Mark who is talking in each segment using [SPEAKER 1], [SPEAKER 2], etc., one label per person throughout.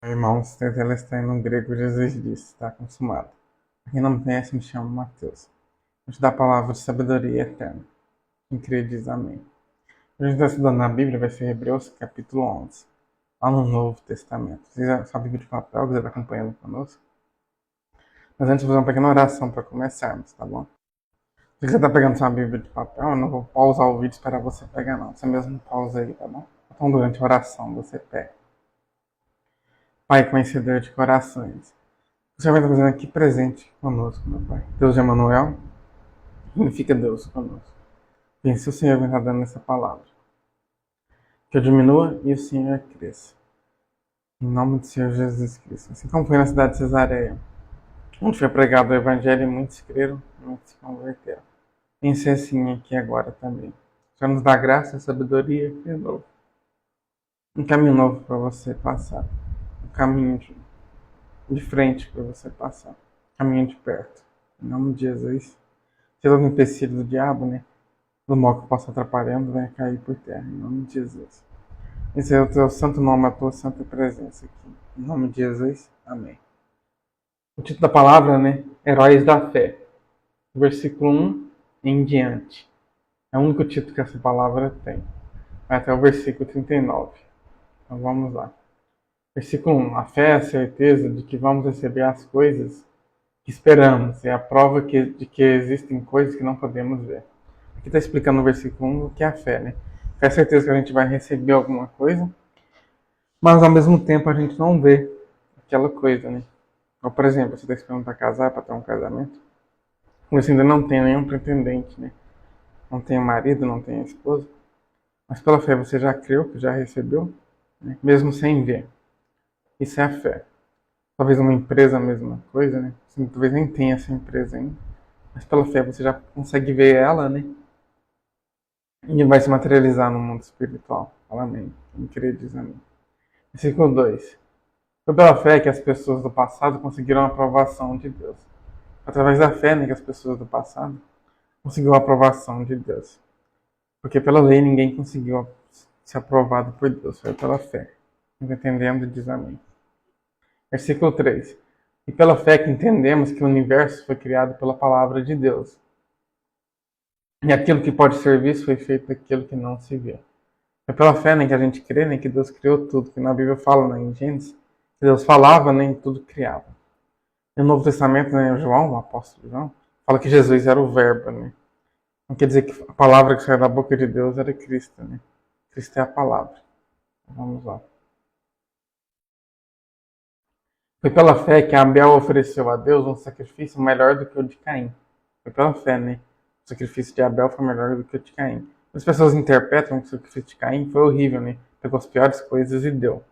[SPEAKER 1] Irmãos, Tetelestai no grego, Jesus disse, está consumado. Pra quem não me conhece, me chamo Mateus. Vou te dar a palavra de sabedoria eterna. Quem crê diz amém. Hoje a gente está estudando na Bíblia, vai ser Hebreus capítulo 11, lá no Novo Testamento. Vocês sua Bíblia de papel, você está acompanhando conosco? Mas antes, vou fazer uma pequena oração para começarmos, tá bom? Se você está pegando sua Bíblia de papel, eu não vou pausar o vídeo e esperar você pegar, não. Você mesmo pausa aí, tá bom? Então, durante a oração, você pega. Pai conhecedor de corações, o Senhor vai estar fazendo aqui presente conosco, meu Pai. Deus de Emanuel, significa Deus conosco. Pense o Senhor vai estar dando essa palavra. Que eu diminua e o Senhor cresça. Em nome do Senhor Jesus Cristo. Assim como foi na cidade de Cesareia, onde foi pregado o Evangelho e muitos creram e muitos se converteram. Pense assim aqui agora também. O Senhor nos dá graça e sabedoria de novo. Um caminho novo para você passar. Um caminho de frente para você passar. Um caminho de perto. Em nome de Jesus. Se todo empecilho do diabo, né? Do mal que possa atrapalhando, vai cair por terra. Em nome de Jesus. Esse é o teu santo nome, a tua santa presença aqui. Em nome de Jesus. Amém. O título da palavra, né? Heróis da Fé. Versículo 1 em diante. É o único título que essa palavra tem. Vai até o versículo 39. Então vamos lá. Versículo 1. A fé é a certeza de que vamos receber as coisas que esperamos. É a prova de que existem coisas que não podemos ver. Aqui está explicando no versículo 1 o que é a fé, né? Fé é a certeza que a gente vai receber alguma coisa, mas ao mesmo tempo a gente não vê aquela coisa, né? Ou, por exemplo, você está esperando para casar, para ter um casamento, você ainda não tem nenhum pretendente, né? Não tem marido, não tem esposa, mas pela fé você já creu, que já recebeu, né? Mesmo sem ver. Isso é a fé. Talvez uma empresa, a mesma coisa, né? Você talvez nem tenha essa empresa ainda, mas pela fé você já consegue ver ela, né? E vai se materializar no mundo espiritual. Fala amém. Quem crê diz amém. Versículo 2. Foi pela fé que as pessoas do passado conseguiram a aprovação de Deus. Através da fé, né, que as pessoas do passado conseguiram a aprovação de Deus. Porque pela lei ninguém conseguiu ser aprovado por Deus. Foi pela fé. Entendendo, diz amém. Versículo 3. E pela fé que entendemos que o universo foi criado pela palavra de Deus. E aquilo que pode ser visto foi feito daquilo que não se vê. É pela fé, né, que a gente crê, né, que Deus criou tudo. Que na Bíblia fala, né, em Gênesis, que Deus falava, né, e tudo criava. No Novo Testamento, né, João, o apóstolo João, fala que Jesus era o verbo, né? Não quer dizer que a palavra que saiu da boca de Deus era Cristo, né? Cristo é a palavra. Vamos lá. Foi pela fé que Abel ofereceu a Deus um sacrifício melhor do que o de Caim. Foi pela fé, né? O sacrifício de Abel foi melhor do que o de Caim. As pessoas interpretam que o sacrifício de Caim foi horrível, né? Pegou as piores coisas e deu.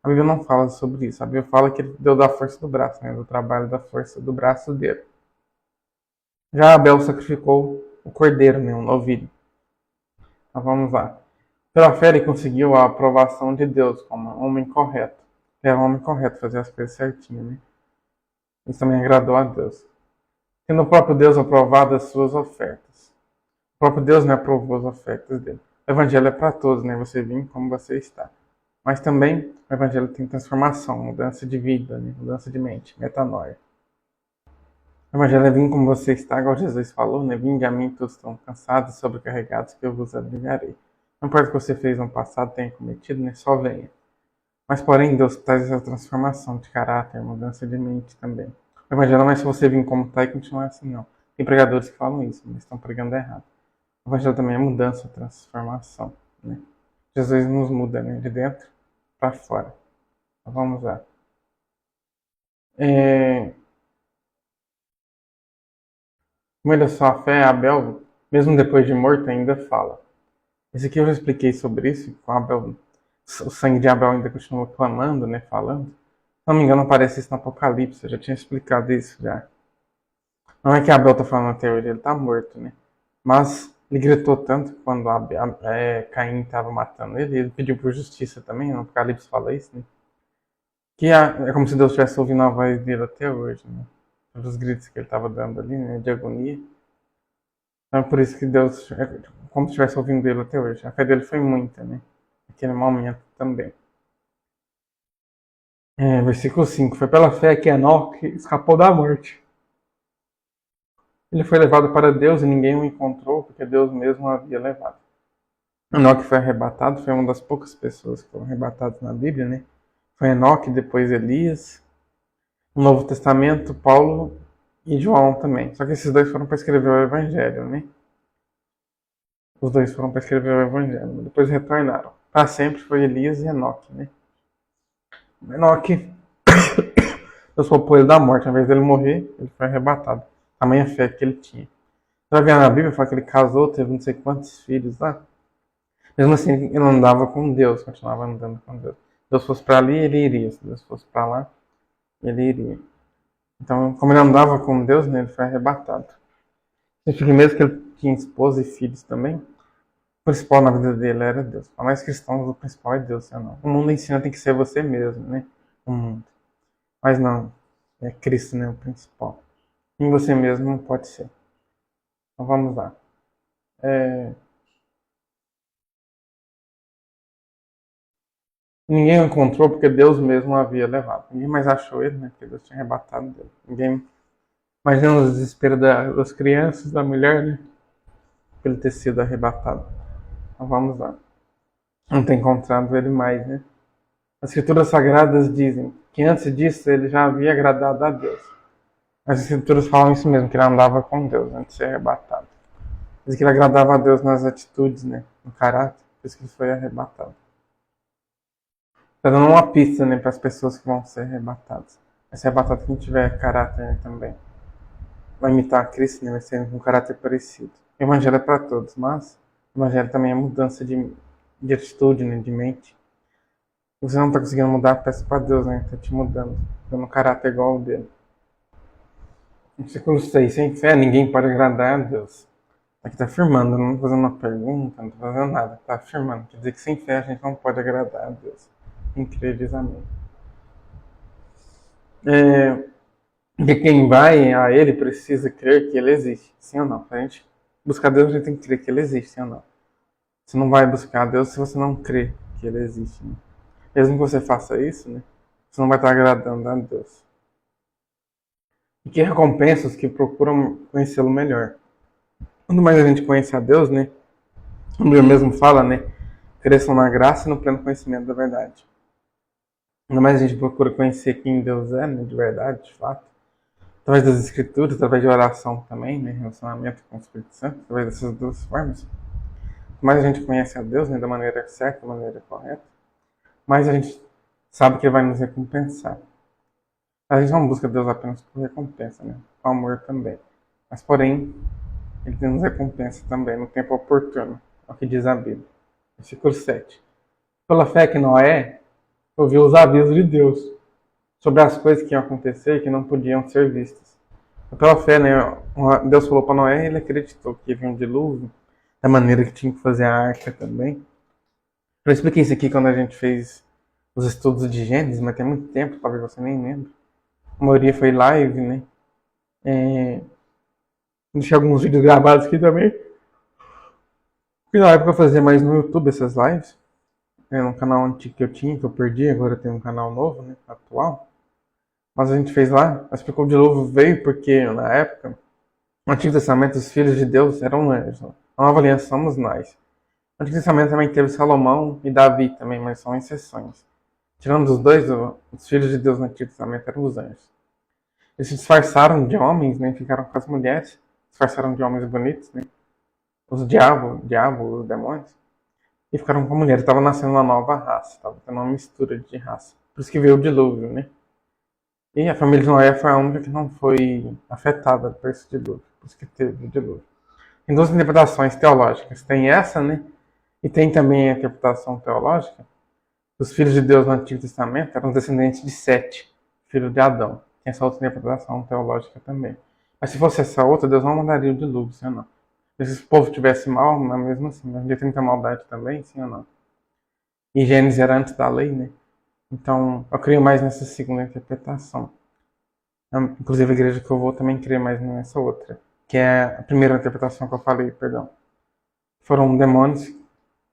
[SPEAKER 1] A Bíblia não fala sobre isso. A Bíblia fala que ele deu da força do braço, né? Do trabalho da força do braço dele. Já Abel sacrificou o cordeiro, né? Um novilho. Então vamos lá. Pela fé ele conseguiu a aprovação de Deus como um homem correto. Era um homem correto, fazer as coisas certinho, né? Isso também agradou a Deus. Tendo o próprio Deus aprovado as suas ofertas. O próprio Deus, né, aprovou as ofertas dele. O evangelho é para todos, né? Você vem como você está. Mas também o evangelho tem transformação, mudança de vida, né? Mudança de mente, metanoia. O evangelho é vir como você está, igual Jesus falou, né? Vinde a mim todos estão cansados e sobrecarregados, que eu vos aliviarei. Não importa o que você fez no passado, tenha cometido, né? Só venha. Mas, porém, Deus traz essa transformação de caráter, mudança de mente também. O evangelho não é se você vir como está e continuar assim, não. Tem pregadores que falam isso, mas estão pregando errado. O evangelho também é mudança, transformação, né? Jesus nos muda, né? De dentro para fora. Então, vamos lá. Como ele é só a fé, Abel, mesmo depois de morto, ainda fala. Esse aqui eu já expliquei sobre isso, com Abel, o sangue de Abel ainda continua clamando, né, falando. Se não me engano, aparece isso no Apocalipse, eu já tinha explicado isso já. Não é que Abel está falando até hoje, ele está morto, né? Mas ele gritou tanto quando Caim estava matando ele pediu por justiça também, no Apocalipse fala isso, né? Que é como se Deus estivesse ouvindo a voz dele até hoje, né? Pelos gritos que ele estava dando ali, né, de agonia. Então é por isso que Deus, como se estivesse ouvindo ele até hoje. A fé dele foi muita, né? Naquele momento também. Versículo 5. Foi pela fé que Enoque escapou da morte. Ele foi levado para Deus e ninguém o encontrou, porque Deus mesmo o havia levado. Enoque foi arrebatado, foi uma das poucas pessoas que foram arrebatadas na Bíblia, né? Foi Enoque, depois Elias. No Novo Testamento, Paulo e João também. Só que esses dois foram para escrever o Evangelho, né? Os dois foram para escrever o Evangelho. Depois retornaram. Para sempre foi Elias e Enoque, né? Enoque, Deus poupou ele da morte. Ao invés dele morrer, ele foi arrebatado. Tamanha fé que ele tinha. Você vai ver na Bíblia, fala que ele casou, teve não sei quantos filhos lá. Mesmo assim, ele não andava com Deus, continuava andando com Deus. Se Deus fosse para ali, ele iria. Se Deus fosse para lá, ele iria. Então, como ele andava com Deus, né, ele foi arrebatado. Significa mesmo que ele tinha esposa e filhos também. O principal na vida dele era Deus. Para nós cristãos, o principal é Deus, não. O mundo ensina tem que ser você mesmo, né? O mundo. Mas não, é Cristo, né, o principal. Em você mesmo não pode ser. Então vamos lá. Ninguém o encontrou porque Deus mesmo o havia levado. Ninguém mais achou ele, né? Porque Deus tinha arrebatado dele. Ninguém. Imagina o desespero das crianças, da mulher, né? Por ele ter sido arrebatado. Então vamos lá. Não tem encontrado ele mais, né? As escrituras sagradas dizem que antes disso ele já havia agradado a Deus. As escrituras falam isso mesmo, que ele andava com Deus antes de ser arrebatado. Diz que ele agradava a Deus nas atitudes, né? No caráter. Por isso que ele foi arrebatado. Está dando uma pista, né, para as pessoas que vão ser arrebatadas. Vai ser arrebatado quem tiver caráter, né, também. Vai imitar a Cristo, né, vai ser com um caráter parecido. O Evangelho é para todos, mas o Evangelho também é mudança de atitude, né, de mente. Se você não está conseguindo mudar, peça para Deus, né, está te mudando, dando um caráter igual ao dele. Versículo 6. Sem fé ninguém pode agradar a Deus. Aqui está afirmando, não está fazendo uma pergunta, não está fazendo nada, está afirmando. Quer dizer que sem fé a gente não pode agradar a Deus. Quem crê diz amém. Porque quem vai a ele precisa crer que ele existe, sim ou não? Para a gente buscar Deus, a gente tem que crer que ele existe, sim ou não? Você não vai buscar Deus se você não crê que ele existe. Né? Mesmo que você faça isso, né? Você não vai estar agradando a Deus. E que recompensa os que procuram conhecê-lo melhor. Quanto mais a gente conhece a Deus, né? O Bíblia mesmo fala, né? Cresçam na graça e no pleno conhecimento da verdade. Quanto mais a gente procura conhecer quem Deus é, né? De verdade, de fato. Através das escrituras, através de oração também, né? Relacionamento com o Espírito Santo, através dessas duas formas. Quanto mais a gente conhece a Deus, né? Da maneira certa, da maneira correta, mais a gente sabe que ele vai nos recompensar. A gente não busca Deus apenas por recompensa, né? O amor também. Mas, porém, ele nos recompensa também no tempo oportuno. É o que diz a Bíblia. Versículo 7. Pela fé que Noé ouviu os avisos de Deus sobre as coisas que iam acontecer e que não podiam ser vistas. Pela fé, né? Deus falou para Noé e ele acreditou que havia um dilúvio, da maneira que tinha que fazer a arca também. Eu expliquei isso aqui quando a gente fez os estudos de Gênesis, mas tem muito tempo, talvez você nem lembre. A maioria foi live, né? Deixei alguns vídeos gravados aqui também. Porque na época eu fazia mais no YouTube essas lives. No canal antigo que eu tinha, que eu perdi, agora tem um canal novo, né? Atual. Mas a gente fez lá, explicou o dilúvio veio porque na época, no Antigo Testamento, os filhos de Deus eram anjos. A nova aliança somos nós. No Antigo Testamento também teve Salomão e Davi também, mas são exceções. Tirando os dois, os filhos de Deus no Antigo Testamento eram os anjos. Eles se disfarçaram de homens, né? Ficaram com as mulheres, disfarçaram de homens bonitos, né? Os diabos, os demônios. E ficaram com mulheres. Estava nascendo uma nova raça, estava tendo uma mistura de raça. Por isso que veio o dilúvio, né? E a família de Noé foi a única que não foi afetada por esse dilúvio. Por isso que teve o dilúvio. Tem duas interpretações teológicas. Tem essa, né? E tem também a interpretação teológica. Os filhos de Deus no Antigo Testamento eram descendentes de Sete, filho de Adão. Tem essa outra interpretação teológica também. Mas se fosse essa outra, Deus não mandaria o dilúvio, sim ou não? Se o povo tivesse mal, mas mesmo assim, havia tanta maldade também, sim ou não? E Gênesis era antes da lei, né? Então, eu creio mais nessa segunda interpretação. Inclusive, a igreja que eu vou também crê mais nessa outra, que é a primeira interpretação que eu falei, perdão. Foram demônios que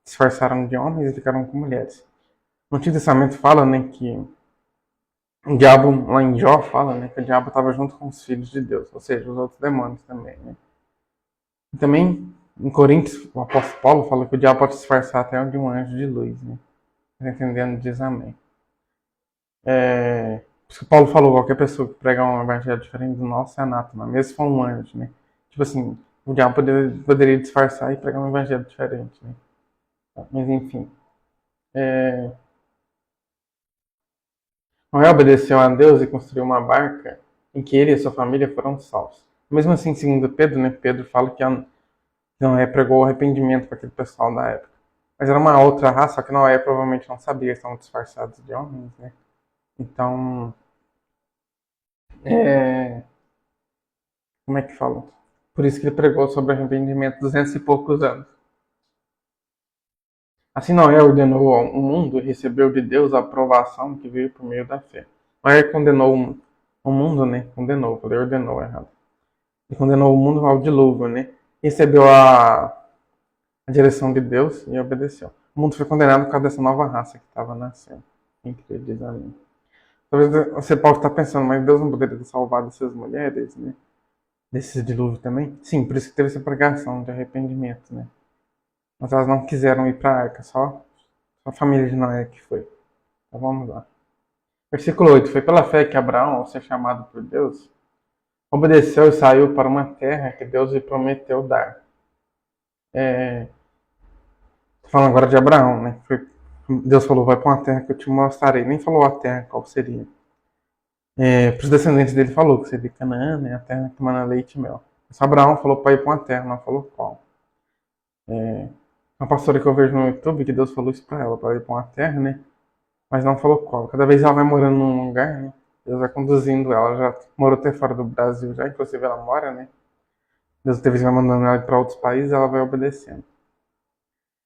[SPEAKER 1] disfarçaram de homens e ficaram com mulheres. No Antigo Testamento fala, né, que O diabo, lá em Jó, fala, né, que o diabo estava junto com os filhos de Deus, ou seja, os outros demônios também, né. E também, em Coríntios, o apóstolo Paulo fala que o diabo pode disfarçar até de um anjo de luz, né. Tá entendendo? Diz amém. Por isso que Paulo falou, qualquer pessoa que pregar um evangelho diferente do nosso é anátema, mesmo se for um anjo, né. Tipo assim, o diabo poderia disfarçar e pregar um evangelho diferente, né. Mas enfim. Noé obedeceu a Deus e construiu uma barca em que ele e sua família foram salvos. Mesmo assim, segundo Pedro, né, Pedro fala que Noé pregou o arrependimento para aquele pessoal da época. Mas era uma outra raça, só que Noé provavelmente não sabia, estavam disfarçados de homens, né? Então, é... como é que fala? Por isso que ele pregou sobre arrependimento 200 e poucos anos. Assim Noé ordenou o mundo e recebeu de Deus a aprovação que veio por meio da fé. Noé condenou o mundo, né? Condenou, falei ordenou errado. Ele condenou o mundo ao dilúvio, né? Recebeu a direção de Deus e obedeceu. O mundo foi condenado por causa dessa nova raça que estava nascendo. Quem diz amém. Talvez você pode estar pensando, mas Deus não poderia ter salvado essas mulheres, né? Desses dilúvios também? Sim, por isso que teve essa pregação de arrependimento, né? Mas elas não quiseram ir para a arca, só a família de Noé que foi. Então vamos lá. Versículo 8. Foi pela fé que Abraão, ao ser chamado por Deus, obedeceu e saiu para uma terra que Deus lhe prometeu dar. Tô falando agora de Abraão, né? Deus falou, vai para uma terra que eu te mostrarei. Nem falou a terra qual seria. Para os descendentes dele falou que seria Canaã, né? A terra que manda leite e mel. Só Abraão falou para ir para uma terra, não falou qual. Uma pastora que eu vejo no YouTube, que Deus falou isso para ela, para ir para uma terra, né? Mas não falou qual. Cada vez ela vai morando num lugar, né? Deus vai conduzindo ela. Ela já morou até fora do Brasil, já, inclusive ela mora, né? Deus talvez vai mandando ela para outros países, ela vai obedecendo.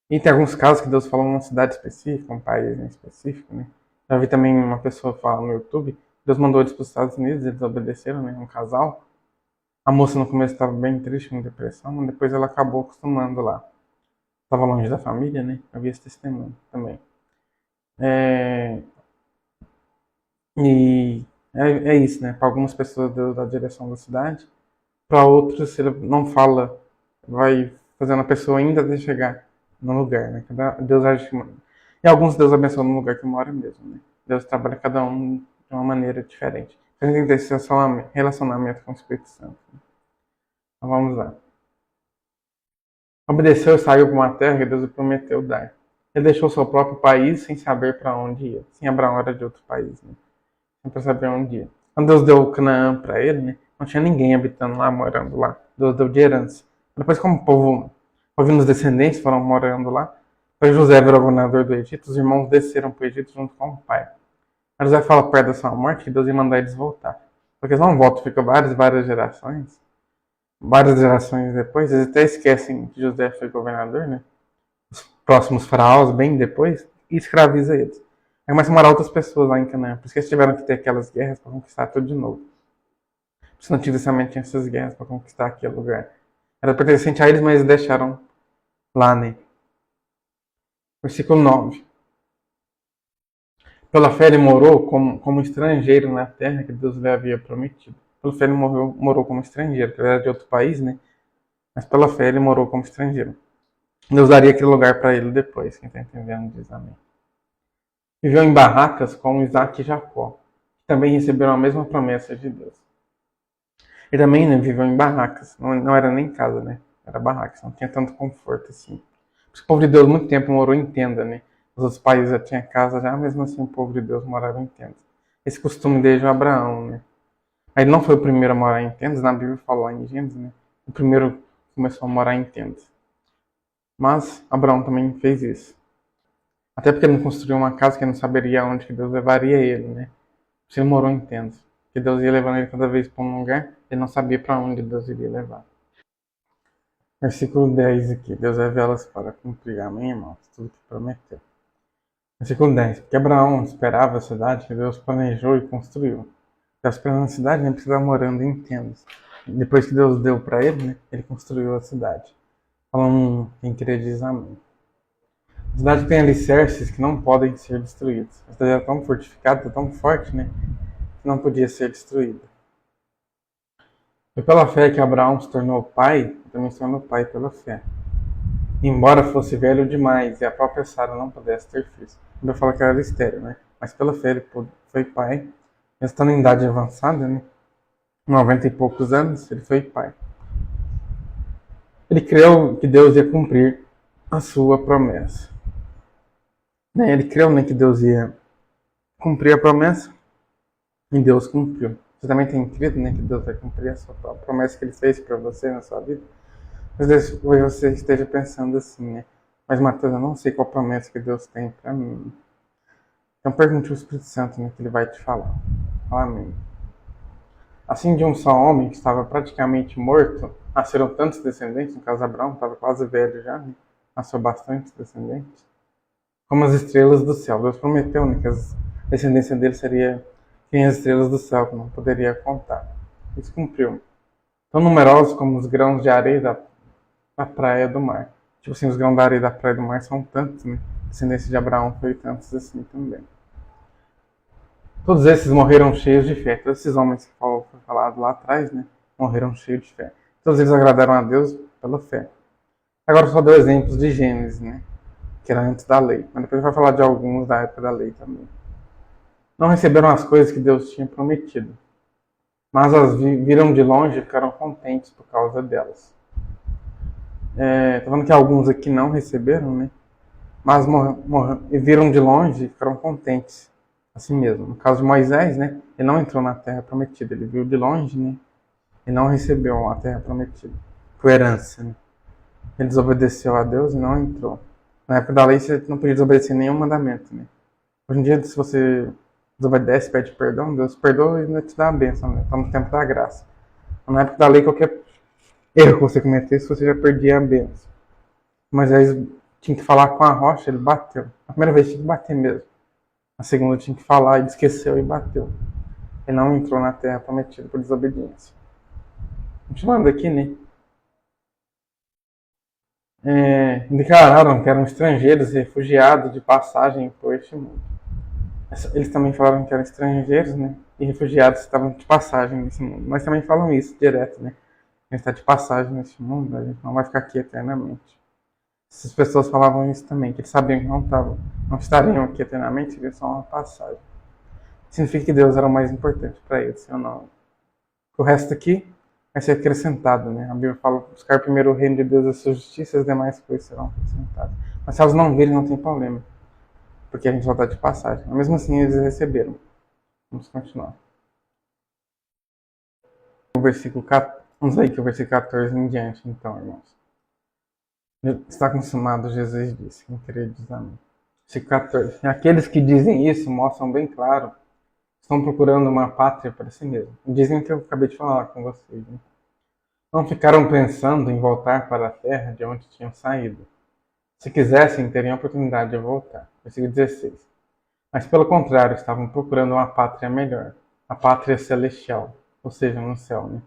[SPEAKER 1] E tem alguns casos que Deus falou numa cidade específica, um país em específico, né? Já vi também uma pessoa falar no YouTube, Deus mandou eles para os Estados Unidos, eles obedeceram, né? Um casal. A moça no começo estava bem triste, com depressão, mas depois ela acabou acostumando lá. Estava longe da família, né? Eu vi esse testemunho também. E é isso, né? Para algumas pessoas Deus dá a direção da cidade, para outros ele não fala, vai fazendo a pessoa ainda até chegar no lugar, né? Deus age. E alguns Deus abençoa no lugar que mora mesmo, né? Deus trabalha cada um de uma maneira diferente. A gente tem que ter esse relacionamento com o Espírito Santo. Então vamos lá. Obedeceu e saiu para uma terra que Deus lhe prometeu dar. Ele deixou seu próprio país sem saber para onde ia. Sim, Abraão era de outro país, né? Sem saber onde ia. Quando Deus deu Canaã para ele, né? Não tinha ninguém habitando lá, morando lá. Deus deu de herança. Depois, como o povo, ouvindo os descendentes, foram morando lá, depois José virou governador do Egito, os irmãos desceram para o Egito junto com o pai. Aí José fala perto da sua morte que Deus ia mandar eles voltar. Porque eles não voltam, ficam várias gerações. Várias gerações depois, eles até esquecem que José foi governador, né? Os próximos faraós, bem depois, e escraviza eles. Aí começam a morar outras pessoas lá em Canaã. Por isso que eles tiveram que ter aquelas guerras para conquistar tudo de novo. Por isso antigamente tinha essas guerras para conquistar aquele lugar. Era pertencente a eles, mas eles deixaram lá, né? Versículo 9. Pela fé ele morou como estrangeiro na terra que Deus lhe havia prometido. Pela fé ele morou como estrangeiro, porque ele era de outro país, né? Mas pela fé ele morou como estrangeiro. Deus daria aquele lugar para ele depois. Quem está entendendo diz amém. Viveu em barracas com Isaac e Jacó, que também receberam a mesma promessa de Deus. Ele também, né, viveu em barracas. Não era nem casa, né? Era barracas. Não tinha tanto conforto assim. O povo de Deus muito tempo morou em tenda, né? Os outros países já tinham casa, já mesmo assim o povo de Deus morava em tendas. Esse costume desde Abraão, né? Aí ele não foi o primeiro a morar em tendas, na Bíblia fala lá em Gênesis, né? O primeiro começou a morar em tendas. Mas Abraão também fez isso. Até porque ele não construiu uma casa que ele não saberia onde que Deus levaria ele, né? Ele morou em tendas. Que Deus ia levando ele cada vez para um lugar, ele não sabia para onde Deus iria levar. Versículo 10 aqui. Deus revela-se para cumprir. Amém, irmãos? Tudo que prometeu. Versículo 10. Porque Abraão esperava a cidade que Deus planejou e construiu. Estava esperando a cidade, nem precisava morando em tendas. Depois que Deus deu para ele, né, ele construiu a cidade. Falando quem queria dizer amém. A cidade tem alicerces que não podem ser destruídos. A cidade é tão fortificada, tão forte, né? que não podia ser destruída. Foi pela fé que Abraão se tornou pai, também se tornou pai pela fé. Embora fosse velho demais e a própria Sara não pudesse ter filhos. Eu falo que era estéril, né? Mas pela fé ele foi pai. Ele estando em idade avançada, né? 90 e poucos anos, ele foi pai. Ele creu que Deus ia cumprir a sua promessa. Ele creu, né, que Deus ia cumprir a promessa e Deus cumpriu. Você também tem crido, né, que Deus vai cumprir a sua promessa que ele fez para você na sua vida? Talvez você esteja pensando assim, né? Mas Mateus, eu não sei qual promessa que Deus tem para mim. Então pergunte ao Espírito Santo, né, que ele vai te falar. Amém. Assim, de um só homem que estava praticamente morto, nasceram tantos descendentes, no caso Abraão estava quase velho já, né? Nasceu bastantes descendentes, como as estrelas do céu. Deus prometeu, né, que a descendência dele seria quem as estrelas do céu, que não poderia contar. Isso cumpriu. Tão numerosos como os grãos de areia da praia do mar. Tipo assim, os grãos da areia da praia do mar são tantos, né? A descendência de Abraão foi tantos assim também. Todos esses morreram cheios de fé. Todos esses homens que foi falado lá atrás, né? Morreram cheios de fé. Todos eles agradaram a Deus pela fé. Agora só deu exemplos de Gênesis, né? Que era antes da lei. Mas depois vai falar de alguns da época da lei também. Não receberam as coisas que Deus tinha prometido, mas as viram de longe e ficaram contentes por causa delas. Tô falando que alguns aqui não receberam, né? Mas viram de longe e ficaram contentes, assim mesmo. No caso de Moisés, né? Ele não entrou na terra prometida, ele viu de longe, né? E não recebeu a terra prometida. Foi herança, né? Ele desobedeceu a Deus e não entrou. Na época da lei, você não podia desobedecer nenhum mandamento, né? Hoje em dia, se você desobedece, pede perdão, Deus perdoa e ainda te dá a bênção, né? Estamos no tempo da graça. Na época da lei, qualquer erro que você cometesse, você já perdia a bênção. Moisés tinha que falar com a rocha, ele bateu. A primeira vez tinha que bater mesmo. A segunda tinha que falar, ele esqueceu e bateu. Ele não entrou na terra prometida por desobediência. Continuando aqui, né? Declararam que eram estrangeiros e refugiados de passagem por este mundo. Eles também falaram que eram estrangeiros, né? E refugiados que estavam de passagem nesse mundo. Mas também falam isso direto, né? A gente está de passagem nesse mundo, a gente não vai ficar aqui eternamente. Essas pessoas falavam isso também, que eles sabiam que não estariam aqui eternamente, seria só uma passagem. Significa que Deus era o mais importante para eles, ou não? O resto aqui vai ser acrescentado, né? A Bíblia fala: buscar primeiro o reino de Deus e a sua justiça, e as demais coisas serão acrescentadas. Mas se elas não virem, não tem problema, porque a gente só está de passagem. Mas mesmo assim, eles receberam. Vamos continuar. O versículo 14, vamos aí que o versículo 14 em diante, então, irmãos. Está consumado, Jesus disse. Quem querer diz amém. Versículo 14. E aqueles que dizem isso mostram bem claro: estão procurando uma pátria para si mesmos. Dizem o que eu acabei de falar com vocês, né? Não ficaram pensando em voltar para a terra de onde tinham saído. Se quisessem, teriam a oportunidade de voltar. Versículo 16. Mas pelo contrário, estavam procurando uma pátria melhor, a pátria celestial, ou seja, no céu, né?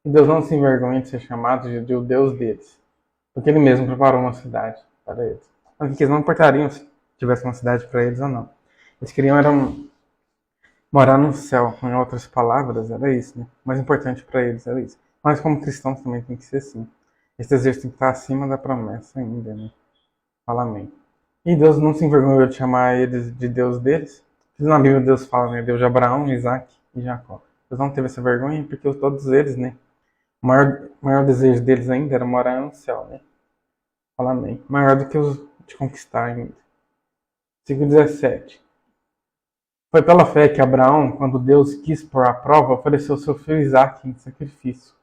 [SPEAKER 1] E Deus não se envergonha de ser chamado de o Deus deles, porque Ele mesmo preparou uma cidade para eles. Então, eles não importariam se tivesse uma cidade para eles ou não. Eles queriam era morar no céu, em outras palavras, era isso, né? O mais importante para eles era isso. Mas como cristãos também tem que ser assim. Esse desejo tem que estar acima da promessa ainda, né? Fala amém. E Deus não se envergonhou de chamar eles de Deus deles. Na Bíblia Deus fala, né? Deus de Abraão, Isaac e Jacó. Deus não teve essa vergonha porque todos eles, né? O maior desejo deles ainda era morar no céu, né? Fala amém. Maior do que os de conquistar ainda. Versículo 17. Foi pela fé que Abraão, quando Deus quis pôr à prova, ofereceu seu filho Isaac em sacrifício.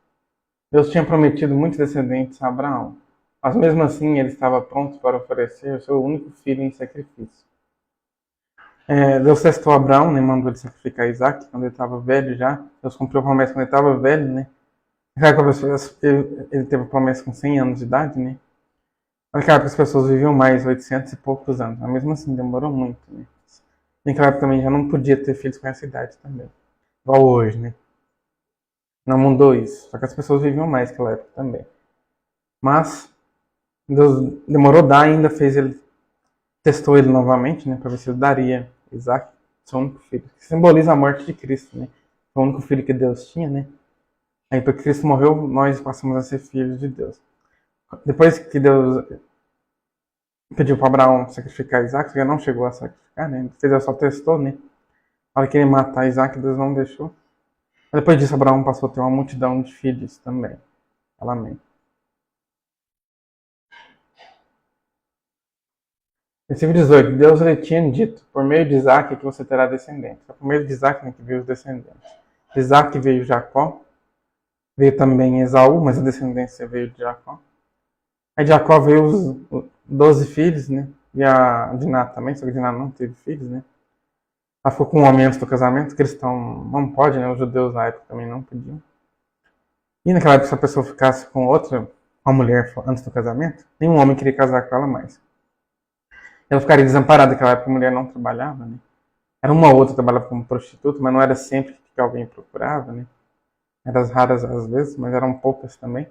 [SPEAKER 1] Deus tinha prometido muitos descendentes a Abraão, mas mesmo assim ele estava pronto para oferecer o seu único filho em sacrifício. Deus testou Abraão, né, mandou ele sacrificar Isaac quando ele estava velho já. Deus cumpriu a promessa quando ele estava velho, né? Ele teve a promessa com 100 anos de idade, né? Naquela época as pessoas viviam mais, 800 e poucos anos, mas mesmo assim demorou muito, né? Naquela época também já não podia ter filhos com essa idade também, igual hoje, né? Não mudou isso, só que as pessoas viviam mais naquela época também. Mas Deus demorou a dar, ainda testou ele novamente, né, para ver se ele daria Isaac. seu único filho. Que simboliza a morte de Cristo, né? O único filho que Deus tinha, né? Aí, porque Cristo morreu, nós passamos a ser filhos de Deus. Depois que Deus pediu para Abraão sacrificar Isaac, ele não chegou a sacrificar, né? Ele só testou, né? Na hora que ele matar Isaac, Deus não deixou. Depois disso, Abraão passou a ter uma multidão de filhos também. Fala amém. Versículo 18. Deus lhe tinha dito, por meio de Isaac que você terá descendentes. É por meio de Isaac, né, que veio os descendentes. De Isaac veio Jacó, veio também Esaú, mas a descendência veio de Jacó. Aí de Jacó veio os 12 filhos, né? E a Diná também, só que Diná não teve filhos, né? Ela ficou com um homem antes do casamento, cristão não pode, né? Os judeus na época também não podiam. E naquela época, se a pessoa ficasse com uma mulher antes do casamento, nenhum homem queria casar com ela mais. Ela ficaria desamparada, naquela época a mulher não trabalhava, né? Era uma ou outra que trabalhava como prostituta, mas não era sempre que alguém procurava, né? Eram raras às vezes, mas eram poucas também.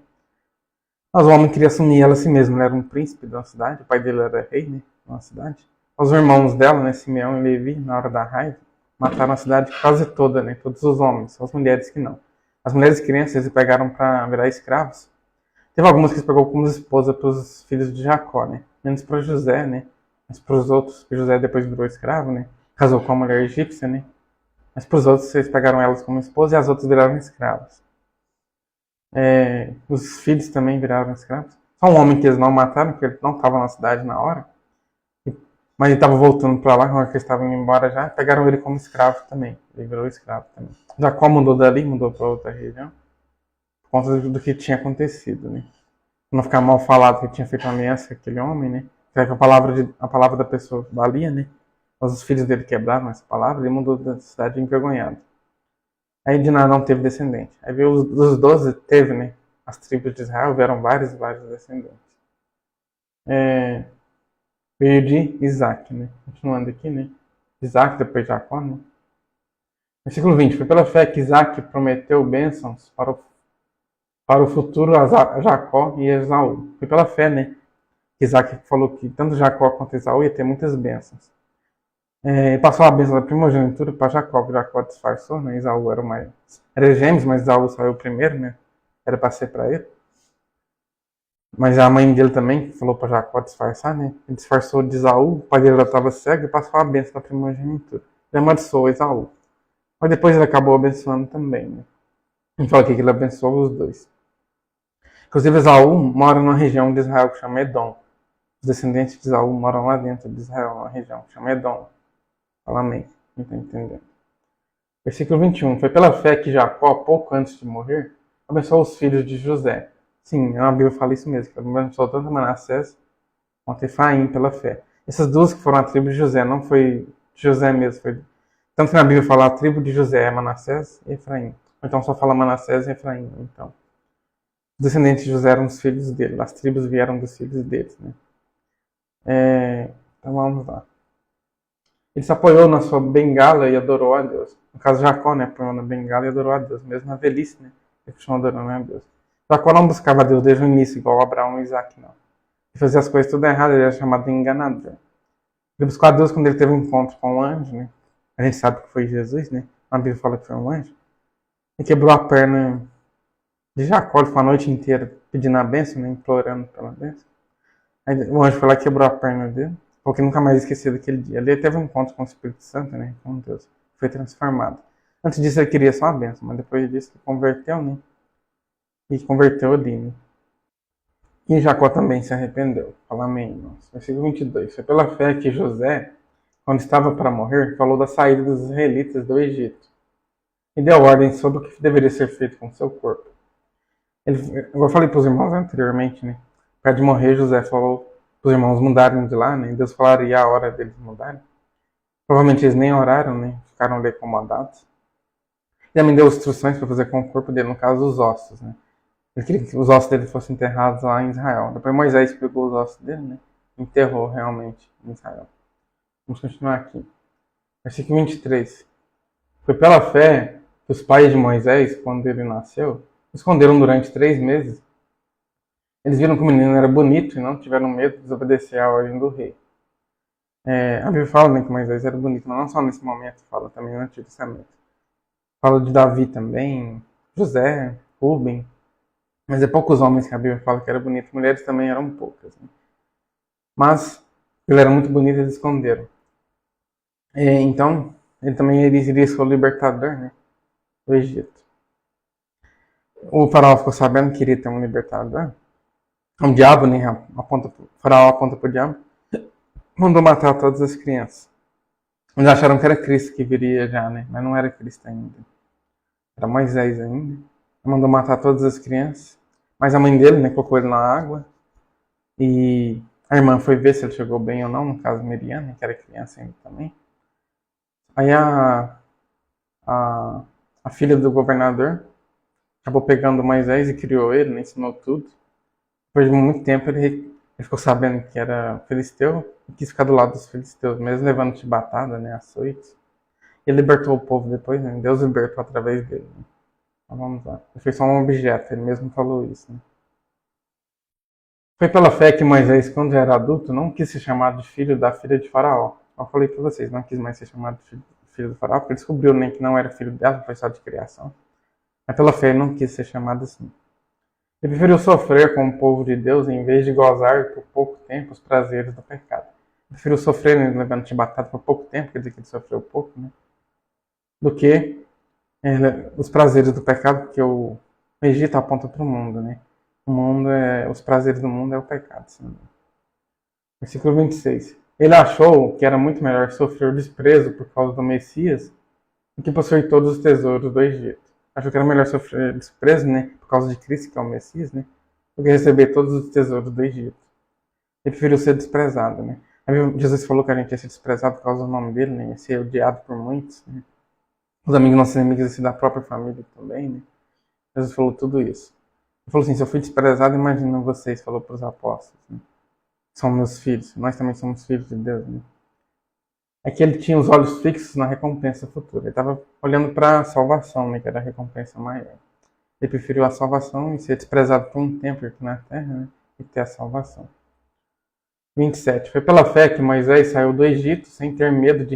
[SPEAKER 1] Mas o homem queria assumir ela a si mesmo, ele era um príncipe de uma cidade, o pai dele era rei, né? De uma cidade. Os irmãos dela, né, Simeão e Levi, na hora da raiva, mataram a cidade quase toda, né? Todos os homens, só as mulheres que não. As mulheres e crianças eles pegaram para virar escravos. Teve algumas que eles pegou como esposa para os filhos de Jacó, né? Menos para José, né? Mas para os outros, porque José depois virou escravo, né? Casou com a mulher egípcia, né? Mas para os outros, eles pegaram elas como esposa e as outras viraram escravas. Os filhos também viraram escravos. Só um homem que eles não mataram, porque ele não estava na cidade na hora. Mas ele estava voltando para lá, quando eles estavam indo embora já, pegaram ele como escravo também. Ele virou escravo também. Jacó mudou dali, mudou para outra região, por conta do que tinha acontecido, né? Pra não ficar mal falado que tinha feito uma ameaça com aquele homem, né? Que a palavra da pessoa valia, né? Mas os filhos dele quebraram essa palavra, ele mudou da cidade envergonhado. Aí Diná não teve descendente. Aí veio os 12, teve, né? As tribos de Israel vieram vários descendentes. Veio de Isaac, né? Continuando aqui, né? Isaac, depois Jacó, né? Versículo 20. Foi pela fé que Isaac prometeu bênçãos para o futuro a Jacó e Esaú. Foi pela fé, né? Que Isaac falou que tanto Jacó quanto Esaú ia ter muitas bênçãos. Passou a bênção da primogenitura para Jacó, que Jacó disfarçou, né? Esaú era gêmeos, mas Esaú saiu primeiro, né? Era para ser para ele. Mas a mãe dele também falou para Jacó disfarçar, né? Ele disfarçou de Esaú, o pai dele já estava cego e passou a bênção da primogenitura. Ele amaldiçoou Esaú. Mas depois ele acabou abençoando também, né? A gente fala aqui que ele abençoou os dois. Inclusive, Esaú mora numa região de Israel que chama Edom. Os descendentes de Esaú moram lá dentro de Israel, numa região que chama Edom. Fala amém. Não está entendendo. Versículo 21. Foi pela fé que Jacó, pouco antes de morrer, abençoou os filhos de José. Sim, a Bíblia fala isso mesmo. Que ele abençoou tanto Manassés quanto Efraim pela fé. Essas duas que foram a tribo de José, não foi de José mesmo. Tanto que na Bíblia fala a tribo de José é Manassés e Efraim. Ou então só fala Manassés e Efraim. Então, os descendentes de José eram os filhos dele. As tribos vieram dos filhos deles, né? Então vamos lá. Ele se apoiou na sua bengala e adorou a Deus. No caso, Jacó, né, apoiou na bengala e adorou a Deus. Mesmo na velhice, né, ele continuou adorando a Deus. Jacó não buscava a Deus desde o início, igual Abraão e Isaac, não. Ele fazia as coisas tudo errado, ele era chamado de enganador. Ele buscou a Deus quando ele teve um encontro com um anjo, né. A gente sabe que foi Jesus, né. A Bíblia fala que foi um anjo. Ele quebrou a perna de Jacó, ele ficou a noite inteira pedindo a bênção, né, implorando pela bênção. Aí o anjo foi lá e quebrou a perna dele. Porque nunca mais esqueci daquele dia. Ali ele teve um encontro com o Espírito Santo, né? Com Deus. Foi transformado. Antes disso ele queria só a bênção, mas depois disso ele converteu, né? E converteu ali, né? E Jacó também se arrependeu. Fala amém, irmãos. Versículo 22. Foi pela fé que José, quando estava para morrer, falou da saída dos israelitas do Egito. E deu ordem sobre o que deveria ser feito com seu corpo. Eu falei para os irmãos anteriormente, né? Para de morrer, José falou os irmãos mudarem de lá, né? Deus falaria a hora deles mudarem. Provavelmente eles nem oraram, né? Ficaram ali acomodados. E também deu instruções para fazer com o corpo dele, no caso os ossos, né? Ele queria que os ossos dele fossem enterrados lá em Israel. Depois Moisés pegou os ossos dele, né? Enterrou realmente em Israel. Vamos continuar aqui. Versículo 23. Foi pela fé que os pais de Moisés, quando ele nasceu, esconderam durante 3 meses. Eles viram que o menino era bonito e não tiveram medo de desobedecer à ordem do rei. A Bíblia fala, né, que Moisés era bonito, mas não só nesse momento, fala também no Antigo Testamento. Fala de Davi também, José, Rubem, mas é poucos homens que a Bíblia fala que era bonito, mulheres também eram poucas. Né? Mas ele era muito bonito e eles esconderam. Então, ele também iria ser o libertador, né, do Egito. O faraó ficou sabendo que iria ter um libertador. O diabo, né, o faraó aponta para o diabo, mandou matar todas as crianças. Eles acharam que era Cristo que viria já, né, mas não era Cristo ainda. Era Moisés ainda. Mandou matar todas as crianças. Mas a mãe dele, né, colocou ele na água. E a irmã foi ver se ele chegou bem ou não, no caso Miriam, né, que era criança ainda também. Aí a, a filha do governador acabou pegando Moisés e criou ele, né, ensinou tudo. Depois de muito tempo ele ficou sabendo que era filisteu e quis ficar do lado dos filisteus, mesmo levando chibatada, né, açoites. Ele libertou o povo depois, né? Deus libertou através dele. Né? Então vamos lá. Ele foi só um objeto, ele mesmo falou isso. Né? Foi pela fé que Moisés, quando já era adulto, não quis ser chamado de filho da filha de Faraó. Eu falei para vocês, não quis mais ser chamado de filho do Faraó, porque ele descobriu nem que não era filho dela, foi só de criação. Mas pela fé ele não quis ser chamado assim. Ele preferiu sofrer com o povo de Deus em vez de gozar por pouco tempo os prazeres do pecado. Ele preferiu sofrer, né, levando chibatada por pouco tempo, quer dizer que ele sofreu pouco, né? Do que os prazeres do pecado, porque o Egito aponta para o mundo, né? Os prazeres do mundo é o pecado. Assim. Versículo 26. Ele achou que era muito melhor sofrer o desprezo por causa do Messias do que possuir todos os tesouros do Egito. Achou que era melhor sofrer desprezo, né? Por causa de Cristo, que é o Messias, né? Do que receber todos os tesouros do Egito. Ele preferiu ser desprezado, né? Aí Jesus falou que a gente ia ser desprezado por causa do nome dele, né? Ia ser odiado por muitos, né? Os amigos nossos inimigos assim, da própria família também, né? Jesus falou tudo isso. Ele falou assim, se eu fui desprezado, imagina vocês, falou para os apóstolos. Né? São meus filhos, nós também somos filhos de Deus. Né? É que ele tinha os olhos fixos na recompensa futura. Ele estava olhando para a salvação, né, que era a recompensa maior. Ele preferiu a salvação e ser desprezado por um tempo aqui na terra, né, e ter a salvação. 27. Foi pela fé que Moisés saiu do Egito sem ter medo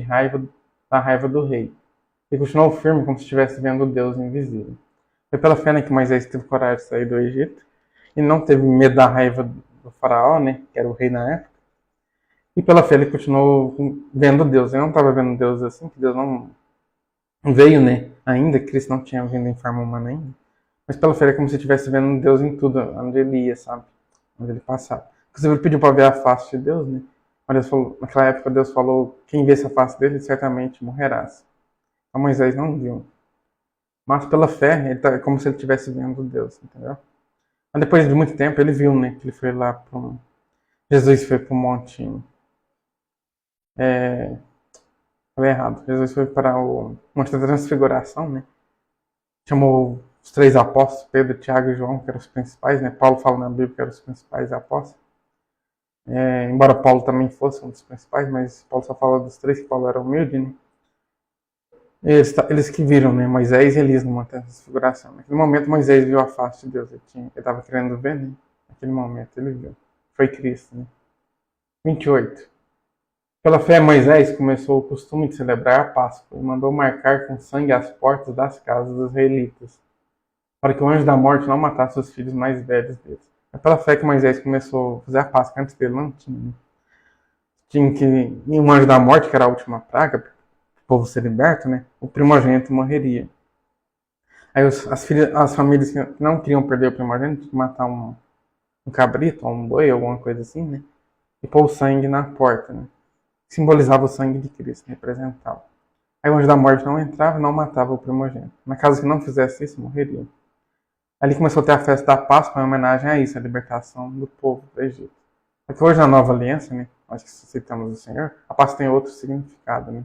[SPEAKER 1] da raiva do rei. E continuou firme como se estivesse vendo o Deus invisível. Foi pela fé, né, que Moisés teve coragem de sair do Egito e não teve medo da raiva do faraó, né, que era o rei na época. E pela fé ele continuou vendo Deus. Ele não estava vendo Deus assim, que Deus não veio, né, ainda, que Cristo não tinha vindo em forma humana ainda. Mas pela fé é como se estivesse vendo Deus em tudo, onde ele ia, sabe? Onde ele passava. Inclusive ele pediu para ver a face de Deus, né? Mas naquela época Deus falou, quem vê essa face dele certamente morrerás. Então Moisés não viu. Mas pela fé, ele tá como se ele estivesse vendo Deus, entendeu? Mas depois de muito tempo, ele viu, né? Que ele foi lá para Jesus foi para o monte. Falei errado. Jesus foi para o monte da transfiguração, né? Chamou os 3 apóstolos, Pedro, Tiago e João, que eram os principais, né? Paulo fala na Bíblia que eram os principais apóstolos. Embora Paulo também fosse um dos principais, mas Paulo só fala dos 3, que Paulo era humilde, né? Eles que viram, né, Moisés e Elias numa transfiguração. Naquele momento Moisés viu a face de Deus. Ele estava querendo ver, né? Naquele momento ele viu. Foi Cristo, né? 28. Pela fé Moisés começou o costume de celebrar a Páscoa e mandou marcar com sangue as portas das casas dos israelitas, para que o anjo da morte não matasse os filhos mais velhos deles. É pela fé que Moisés começou a fazer a Páscoa. Antes dele não tinha, né? Tinha que ir um anjo da morte, que era a última praga, povo ser liberto, né, o primogênito morreria. Aí as famílias que não queriam perder o primogênito tinham que matar um cabrito, ou um boi, alguma coisa assim, né, e pôr o sangue na porta, né, simbolizava o sangue de Cristo, representava. Aí o anjo da morte não entrava e não matava o primogênito. Na casa que não fizesse isso, morreria. Ali começou a ter a festa da Páscoa em homenagem a isso, a libertação do povo do Egito. Porque hoje na nova aliança, né, nós que aceitamos o Senhor, a Páscoa tem outro significado, né.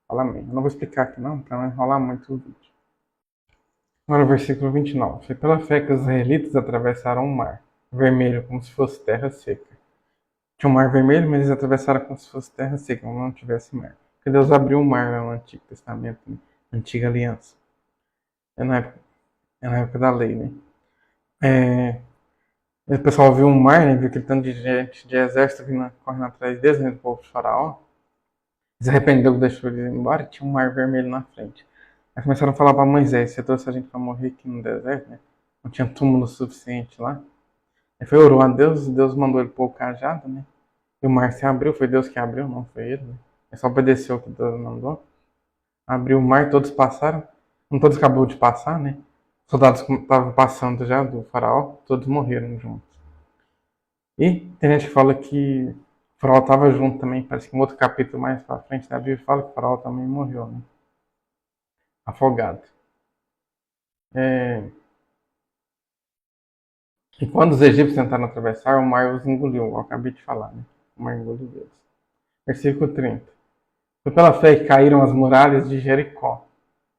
[SPEAKER 1] Fala amém. Eu não vou explicar aqui não, para não enrolar muito o vídeo. Agora o versículo 29. Foi pela fé que os israelitas atravessaram o mar vermelho como se fosse terra seca. Tinha um mar vermelho, mas eles atravessaram como se fosse terra seca, como não tivesse mar. Porque Deus abriu o mar no Antigo Testamento, né? Na Antiga Aliança. É na época da lei, né? O pessoal viu o mar, né? Viu aquele tanto de gente, de exército vindo, correndo atrás deles, né? Do povo de Faraó. Se arrependeu, deixou eles ir embora e tinha um mar vermelho na frente. Aí começaram a falar para Moisés: você trouxe a gente para morrer aqui no deserto, né? Não tinha túmulo suficiente lá. Aí foi, orou a Deus, Deus mandou ele pôr o cajado, né? E o mar se abriu, foi Deus que abriu, não foi ele, né? Ele só obedeceu o que Deus mandou. Abriu o mar, todos passaram. Não todos acabou de passar, né? Os soldados estavam passando já do faraó, todos morreram juntos. E tem gente que fala que o faraó estava junto também. Parece que em outro capítulo mais pra frente da Bíblia fala que o faraó também morreu, né? Afogado. E quando os egípcios tentaram atravessar, o mar os engoliu. Eu acabei de falar, né? O mar engoliu eles. Versículo 30. Foi pela fé que caíram as muralhas de Jericó,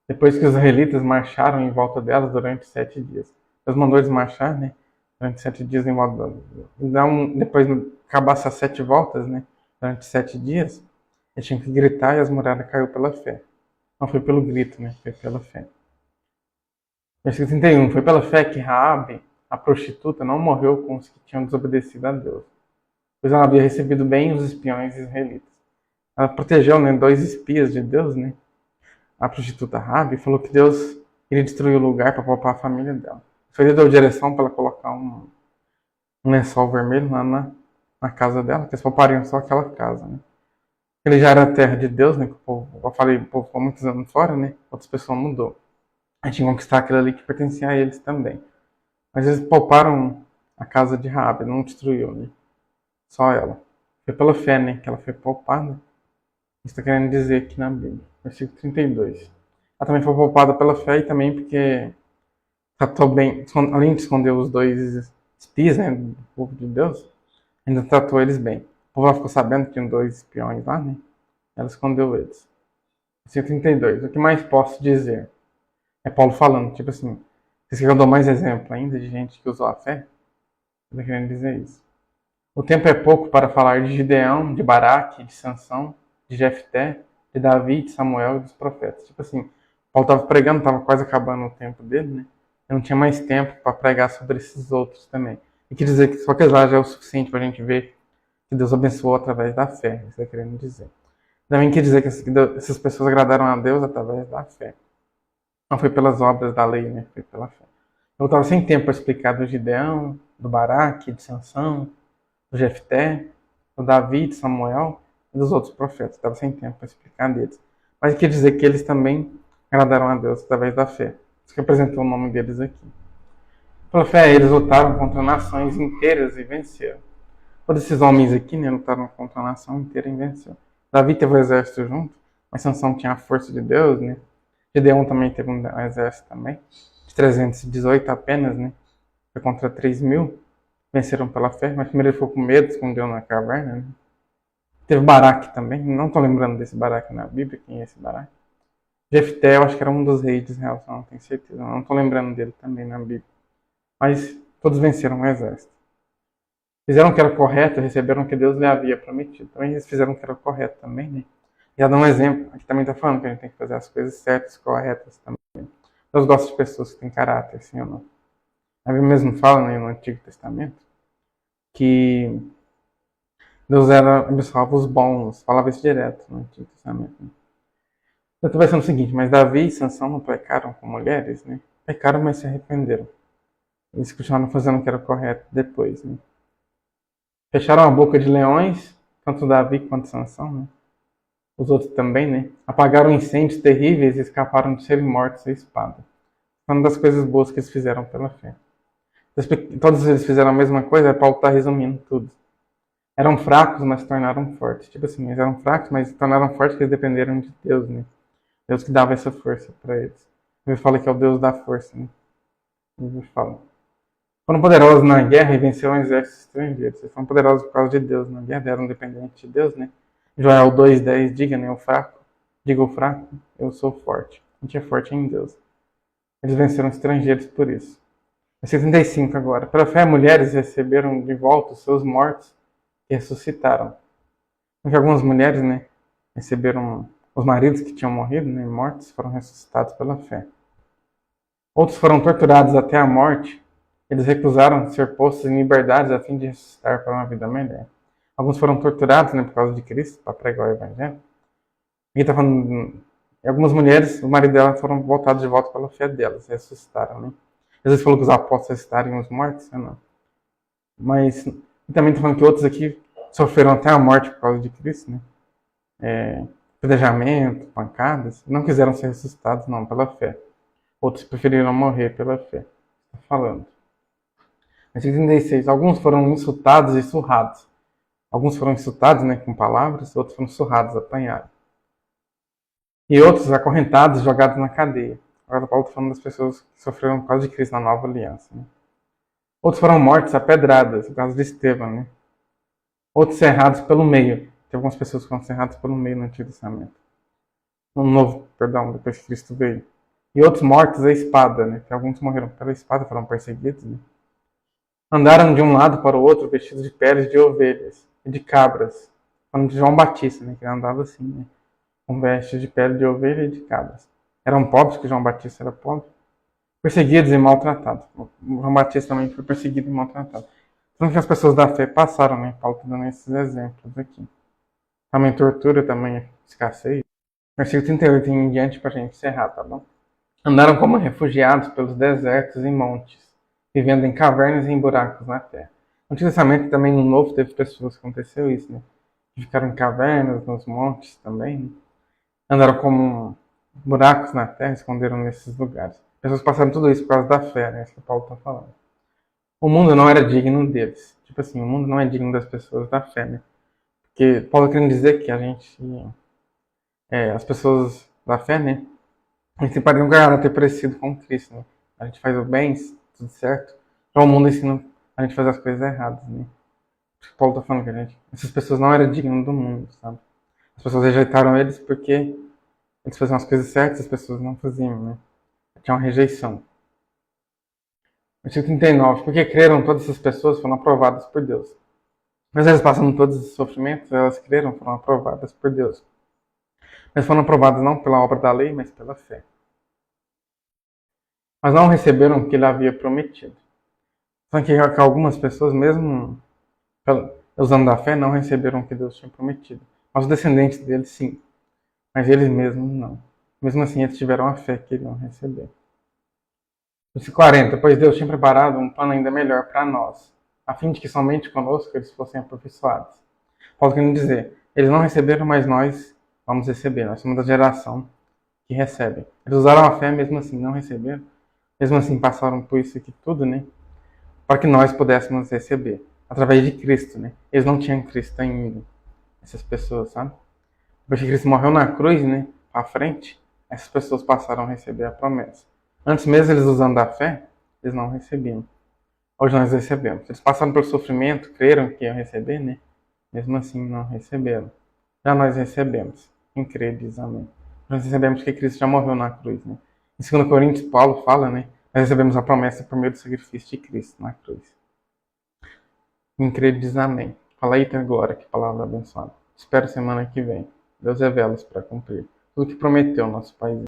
[SPEAKER 1] depois que os israelitas marcharam em volta delas durante 7 dias. Deus mandou eles marchar, né? Durante 7 dias em volta delas. Então, depois que acabasse as 7 voltas, né? Durante 7 dias, eles tinham que gritar e as muralhas caiu pela fé. Não foi pelo grito, né? Foi pela fé. Versículo 31. Foi pela fé que Raabe, a prostituta, não morreu com os que tinham desobedecido a Deus, pois ela havia recebido bem os espiões israelitas. Ela protegeu, né, 2 espias de Deus, né? A prostituta Raabe falou que Deus iria destruir o lugar para poupar a família dela. Ele deu direção para ela colocar um lençol vermelho lá na casa dela, que eles poupariam só aquela casa, né? Ele já era a terra de Deus, né? Que o povo, eu falei, o povo ficou muitos anos fora, né? Outras pessoas mudou. A gente tinha que conquistar aquilo ali que pertencia a eles também. Mas eles pouparam a casa de Raabe, não destruiu, né? Só ela. Foi pela fé, né? Que ela foi poupada. Isso está querendo dizer aqui na Bíblia. Versículo 32. Ela também foi poupada pela fé e também porque tratou bem, além de esconder os 2 espias, né? Do povo de Deus, ainda tratou eles bem. O povo ficou sabendo que tinham 2 espiões lá, né? Ela escondeu eles. Versículo 32. O que mais posso dizer? É Paulo falando, tipo assim, vocês querem que eu dou mais exemplo ainda de gente que usou a fé? Eu tô querendo dizer isso. O tempo é pouco para falar de Gideão, de Baraque, de Sansão, de Jefté, de Davi, de Samuel e dos profetas. Tipo assim, Paulo estava pregando, estava quase acabando o tempo dele, né? Eu não tinha mais tempo para pregar sobre esses outros também. E quer dizer que só que lá já é o suficiente para a gente ver que Deus abençoou através da fé. Isso é querendo dizer. Também quer dizer que essas pessoas agradaram a Deus através da fé. Não foi pelas obras da lei, né? Foi pela fé. Eu estava sem tempo para explicar do Gideão, do Baraque, de Sansão, do Jefté, do Davi, de Samuel e dos outros profetas. Estava sem tempo para explicar deles. Mas quer dizer que eles também agradaram a Deus através da fé. Isso que apresentou o nome deles aqui. Pela fé, eles lutaram contra nações inteiras e venceram. Todos esses homens aqui, né, lutaram contra a nação inteira e venceram. Davi teve o exército junto, mas Sansão tinha a força de Deus, né? Gideão também teve um exército também, de 318 apenas, né? Foi contra 3.000. Venceram pela fé, mas primeiro ele ficou com medo, escondeu na caverna, né? Teve Baraque também, não estou lembrando desse Baraque na Bíblia, quem é esse Baraque? Jefté, eu acho que era um dos reis de Israel, não tenho certeza, não estou lembrando dele também na Bíblia. Mas todos venceram o exército. Fizeram o que era correto, receberam o que Deus lhe havia prometido. Também eles fizeram o que era correto também, né? Já dá um exemplo, aqui também está falando que a gente tem que fazer as coisas certas, corretas também. Deus gosta de pessoas que têm caráter, sim ou não? A Bíblia mesmo fala, né, no Antigo Testamento que Deus abençoava os bons, falava isso direto no Antigo Testamento. Né? Então vai sendo o seguinte, mas Davi e Sansão não pecaram com mulheres, né? Pecaram, mas se arrependeram. Eles continuaram fazendo o que era correto depois, né? Fecharam a boca de leões, tanto Davi quanto Sansão, né? Os outros também, né? Apagaram incêndios terríveis e escaparam de serem mortos à espada. Uma das coisas boas que eles fizeram pela fé. Todos eles fizeram a mesma coisa, Paulo está resumindo tudo. Eram fracos, mas se tornaram fortes. Tipo assim, eles eram fracos, mas se tornaram fortes porque eles dependeram de Deus, né? Deus que dava essa força para eles. Ele fala que é o Deus da força, né? Ele fala. Foram poderosos na guerra e venceram exércitos estrangeiros. Eles foram poderosos por causa de Deus na guerra, eram dependentes de Deus, né? Joel 2,10 diga, né? O fraco, diga o fraco, eu sou forte. A gente é forte em Deus. Eles venceram estrangeiros por isso. 75 agora. Pela fé, mulheres receberam de volta os seus mortos e ressuscitaram. Porque algumas mulheres, né, receberam os maridos que tinham morrido, né, mortos, foram ressuscitados pela fé. Outros foram torturados até a morte. Eles recusaram ser postos em liberdade a fim de ressuscitar para uma vida melhor. Alguns foram torturados, né, por causa de Cristo, para pregar o Evangelho. Aqui tá falando, algumas mulheres, o marido dela foram voltados de volta pela fé delas, ressuscitaram, né? Jesus falou que os apóstolos ressuscitariam os mortos, né? Não. Mas também tá falando que outros aqui sofreram até a morte por causa de Cristo, né? Apedrejamento, pancadas, não quiseram ser ressuscitados, não, pela fé. Outros preferiram morrer pela fé. Está falando. Versículo 36. Alguns foram insultados e surrados. Alguns foram insultados, né, com palavras, outros foram surrados, apanhados. E outros acorrentados, jogados na cadeia. Agora Paulo está falando das pessoas que sofreram por causa de Cristo na nova aliança. Né? Outros foram mortos a pedradas, no caso de Estevão. Né? Outros cerrados pelo meio. Tem algumas pessoas que foram cerradas pelo meio no Antigo Testamento. No Novo, perdão, depois que Cristo veio. E outros mortos à espada, né? Que alguns morreram pela espada, foram perseguidos. Né? Andaram de um lado para o outro vestidos de peles de ovelhas e de cabras. Falando de João Batista, né? Que ele andava assim, né? Com vestes de pele de ovelha e de cabras. Eram pobres, que João Batista era pobre. Perseguidos e maltratados. João Batista também foi perseguido e maltratado. Tanto que as pessoas da fé passaram, né? Paulo está dando esses exemplos aqui. Também tortura, também escassez. Versículo 38 em diante para a gente encerrar, tá bom? Andaram como refugiados pelos desertos e montes, vivendo em cavernas e em buracos na terra. No Antigo Testamento também no Novo teve pessoas que aconteceu isso, né? Que ficaram em cavernas, nos montes também. Né? Andaram como buracos na terra, esconderam nesses lugares. Pessoas passaram tudo isso por causa da fé, né? Isso que o Paulo está falando. O mundo não era digno deles. Tipo assim, o mundo não é digno das pessoas da fé, né? Porque Paulo querendo dizer que a gente, as pessoas da fé, né? A gente pode um ter parecido com Cristo, né? A gente faz o bem, tudo certo. Já o mundo ensina a gente a fazer as coisas erradas, né? O Paulo tá falando que essas pessoas não eram dignas do mundo, sabe? As pessoas rejeitaram eles porque eles faziam as coisas certas, as pessoas não faziam, né? Tinha uma rejeição. Versículo 39. Porque creram todas essas pessoas foram aprovadas por Deus. Mas elas passando todos os sofrimentos, elas creram, foram aprovadas por Deus. Mas foram aprovadas não pela obra da lei, mas pela fé. Mas não receberam o que ele havia prometido. Só que algumas pessoas, mesmo usando da fé, não receberam o que Deus tinha prometido. Mas os descendentes deles, sim. Mas eles mesmos, não. Mesmo assim, eles tiveram a fé que iriam receber. Versículo 40. Pois Deus tinha preparado um plano ainda melhor para nós, a fim de que somente conosco eles fossem aperfeiçoados. Paulo querendo dizer, eles não receberam, mas nós vamos receber. Nós somos da geração que recebe. Eles usaram a fé, mesmo assim não receberam. Mesmo assim passaram por isso aqui tudo, né? Para que nós pudéssemos receber. Através de Cristo, né? Eles não tinham Cristo ainda. Essas pessoas, sabe? Depois que Cristo morreu na cruz, né? À frente, essas pessoas passaram a receber a promessa. Antes mesmo eles usando a fé, eles não recebiam. Hoje nós recebemos. Eles passaram pelo sofrimento, creram que iam receber, né? Mesmo assim não receberam. Já nós recebemos. Quem crê diz amém. Nós recebemos que Cristo já morreu na cruz, né? Em 2 Coríntios, Paulo fala, né? Nós recebemos a promessa por meio do sacrifício de Cristo na cruz. Quem crê diz amém. Fala aí, tem glória, que palavra abençoada. Espero semana que vem. Deus revela-os para cumprir tudo que prometeu nosso Pai.